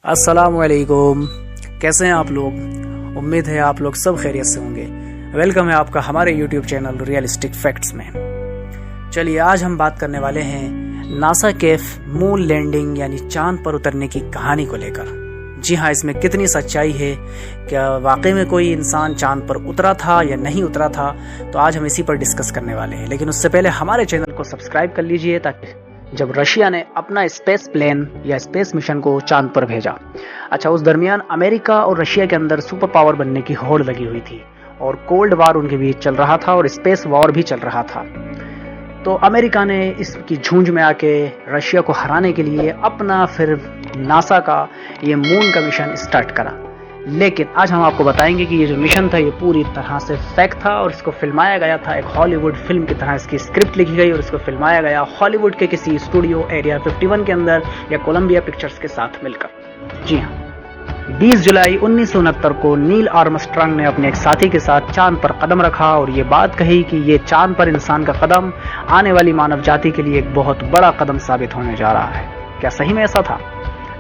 अस्सलामुअलैकुम। कैसे हैं आप लोग? उम्मीद है आप लोग सब खैरियत से होंगे। वेलकम है आपका हमारे यूट्यूब चैनल रियलिस्टिक फैक्ट्स में। चलिए आज हम बात करने वाले हैं नासा के मून लैंडिंग यानी चांद पर उतरने की कहानी को लेकर। जी हाँ, इसमें कितनी सच्चाई है, क्या वाकई में कोई इंसान चांद पर उतरा था या नहीं उतरा था, तो आज हम इसी पर डिस्कस करने वाले हैं। लेकिन उससे पहले हमारे चैनल को सब्सक्राइब कर लीजिए ताकि जब रशिया ने अपना स्पेस प्लेन या स्पेस मिशन को चांद पर भेजा, अच्छा उस दरमियान अमेरिका और रशिया के अंदर सुपर पावर बनने की होड़ लगी हुई थी और कोल्ड वार उनके बीच चल रहा था और स्पेस वॉर भी चल रहा था। तो अमेरिका ने इसकी झूंझ में आके रशिया को हराने के लिए अपना फिर नासा का ये मून का मिशन स्टार्ट करा। लेकिन आज हम आपको बताएंगे कि ये जो मिशन था ये पूरी तरह से फेक था और इसको फिल्माया गया था एक हॉलीवुड फिल्म की तरह। इसकी स्क्रिप्ट लिखी गई और इसको फिल्माया गया हॉलीवुड के किसी स्टूडियो एरिया 51 के अंदर या कोलंबिया पिक्चर्स के साथ मिलकर। जी हाँ, 20 जुलाई 1969 को नील आर्मस्ट्रांग ने अपने एक साथी के साथ चांद पर कदम रखा और ये बात कही कि ये चांद पर इंसान का कदम आने वाली मानव जाति के लिए एक बहुत बड़ा कदम साबित होने जा रहा है। क्या सही में ऐसा था?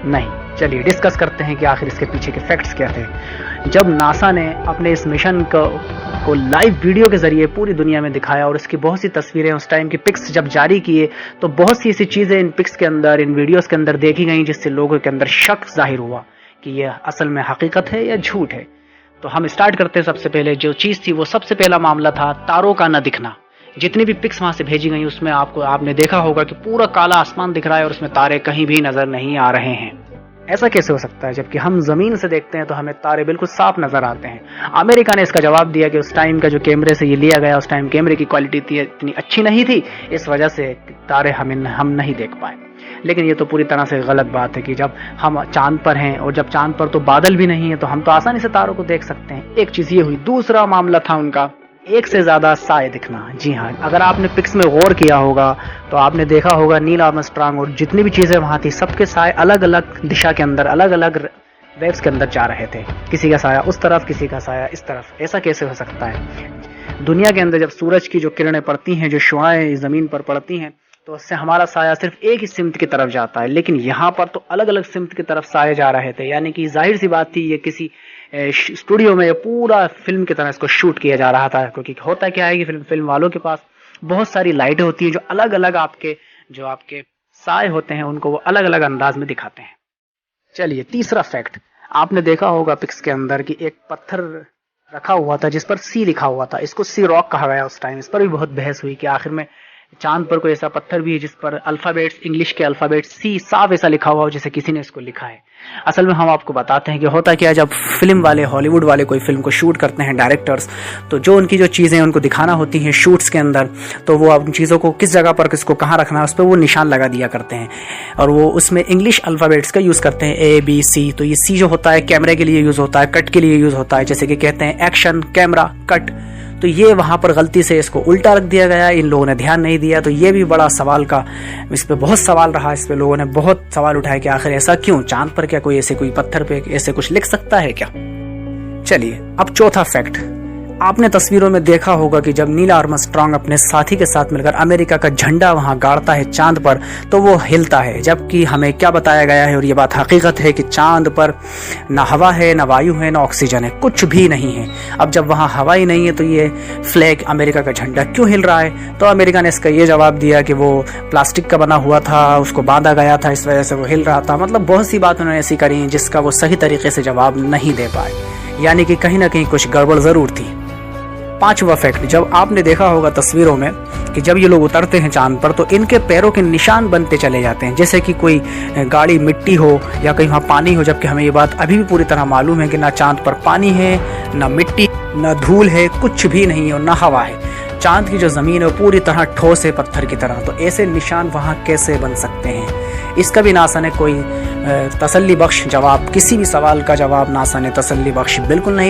नहीं। चलिए डिस्कस करते हैं कि आखिर इसके पीछे के फैक्ट्स क्या थे। जब नासा ने अपने इस मिशन को लाइव वीडियो के जरिए पूरी दुनिया में दिखाया और इसकी बहुत सी तस्वीरें, उस टाइम की पिक्स जब जारी किए, तो बहुत सी ऐसी चीजें इन पिक्स के अंदर, इन वीडियोस के अंदर देखी गई जिससे लोगों के अंदर शक जाहिर हुआ कि यह असल में हकीकत है या झूठ है। तो हम स्टार्ट करते हैं। सबसे पहले जो चीज थी वो सबसे पहला मामला था तारों का न दिखना। जितनी भी पिक्स वहां से भेजी गई उसमें आपने देखा होगा कि पूरा काला आसमान दिख रहा है और उसमें तारे कहीं भी नजर नहीं आ रहे हैं। ऐसा कैसे हो सकता है जबकि हम जमीन से देखते हैं तो हमें तारे बिल्कुल साफ नजर आते हैं? अमेरिका ने इसका जवाब दिया कि उस टाइम का जो कैमरे से ये लिया गया, उस टाइम कैमरे की क्वालिटी इतनी अच्छी नहीं थी, इस वजह से तारे हम नहीं देख पाए। लेकिन ये तो पूरी तरह से गलत बात है कि जब हम चांद पर हैं और जब चांद पर तो बादल भी नहीं है तो हम तो आसानी से तारों को देख सकते हैं। एक चीज ये हुई। दूसरा मामला था उनका एक से ज्यादा साए दिखना। जी हाँ, अगर आपने पिक्स में गौर किया होगा तो आपने देखा होगा नील आर्मस्ट्रांग और जितनी भी चीजें वहां थी सबके साए अलग अलग दिशा के अंदर, अलग अलग वेव्स के अंदर जा रहे थे। किसी का साया उस तरफ, किसी का साया इस तरफ। ऐसा कैसे हो सकता है? दुनिया के अंदर जब सूरज की जो किरणें पड़ती हैं, जो शुआएं जमीन पर पड़ती हैं, तो उससे हमारा साया सिर्फ एक ही सिमत की तरफ जाता है। लेकिन यहाँ पर तो अलग अलग सिमत की तरफ साए जा रहे थे। यानी कि जाहिर सी बात थी ये किसी स्टूडियो में पूरा फिल्म की तरह इसको शूट किया जा रहा था। क्योंकि होता क्या है कि फिल्म वालों के पास बहुत सारी लाइटें होती हैं जो अलग अलग आपके साए होते हैं उनको वो अलग अलग अंदाज में दिखाते हैं। चलिए तीसरा फैक्ट, आपने देखा होगा पिक्स के अंदर कि एक पत्थर रखा हुआ था जिस पर सी लिखा हुआ था। इसको सी रॉक कहा गया उस टाइम। इस पर भी बहुत बहस हुई कि आखिर में चांद पर कोई ऐसा पत्थर भी है जिस पर अल्फाबेट्स, इंग्लिश के अल्फाबेट सी साफ ऐसा लिखा हुआ हो जैसे किसी ने इसको लिखा है। असल में हम आपको बताते हैं कि होता क्या है, जब फिल्म वाले, हॉलीवुड वाले कोई फिल्म को शूट करते हैं डायरेक्टर्स, तो जो उनकी जो चीज़ें उनको दिखाना होती हैं शूट्स के अंदर, तो वो उन चीज़ों को किस जगह पर किसको कहाँ रखना है उस पर वो निशान लगा दिया करते हैं और वो उसमें इंग्लिश अल्फाबेट्स का यूज़ करते हैं, ABC। तो ये सी जो होता है कैमरे के लिए यूज़ होता है, कट के लिए यूज़ होता है। जैसे कि कहते हैं एक्शन, कैमरा, कट। तो ये वहां पर गलती से इसको उल्टा रख दिया गया, इन लोगों ने ध्यान नहीं दिया। तो ये भी बड़ा सवाल का, इस पे बहुत सवाल रहा, इस पे लोगों ने बहुत सवाल उठाए कि आखिर ऐसा क्यों? चांद पर क्या कोई कोई पत्थर पे ऐसे कुछ लिख सकता है क्या? चलिए अब चौथा फैक्ट, आपने तस्वीरों में देखा होगा कि जब नील आर्मस्ट्रांग अपने साथी के साथ मिलकर अमेरिका का झंडा वहां गाड़ता है चांद पर तो वो हिलता है। जबकि हमें क्या बताया गया है और ये बात हकीकत है कि चांद पर ना हवा है, ना वायु है, ना ऑक्सीजन है, कुछ भी नहीं है। अब जब वहां हवा ही नहीं है तो ये फ्लैग, अमेरिका का झंडा क्यों हिल रहा है? तो अमेरिका ने इसका ये जवाब दिया कि वो प्लास्टिक का बना हुआ था, उसको बांधा गया था, इस वजह से वो हिल रहा था। मतलब बहुत सी बात उन्होंने ऐसी करी जिसका वो सही तरीके से जवाब नहीं दे पाए, यानी कि कहीं ना कहीं कुछ गड़बड़ जरूर थी। पांचवा फैक्ट, जब आपने देखा होगा तस्वीरों में कि जब ये लोग उतरते हैं चांद पर तो इनके पैरों के निशान बनते चले जाते हैं, जैसे कि कोई गाड़ी मिट्टी हो या कहीं वहाँ पानी हो। जबकि हमें ये बात अभी भी पूरी तरह मालूम है कि ना चांद पर पानी है, ना मिट्टी, ना धूल है, कुछ भी नहीं है और ना हवा है। चांद की जो ज़मीन है वो पूरी तरह ठोस है, पत्थर की तरह। तो ऐसे निशान वहाँ कैसे बन सकते हैं? इसका भी नासा ने कोई तसल्ली बख्श जवाब, किसी भी सवाल का जवाब नासा ने तसल्ली बख्श बिल्कुल नहीं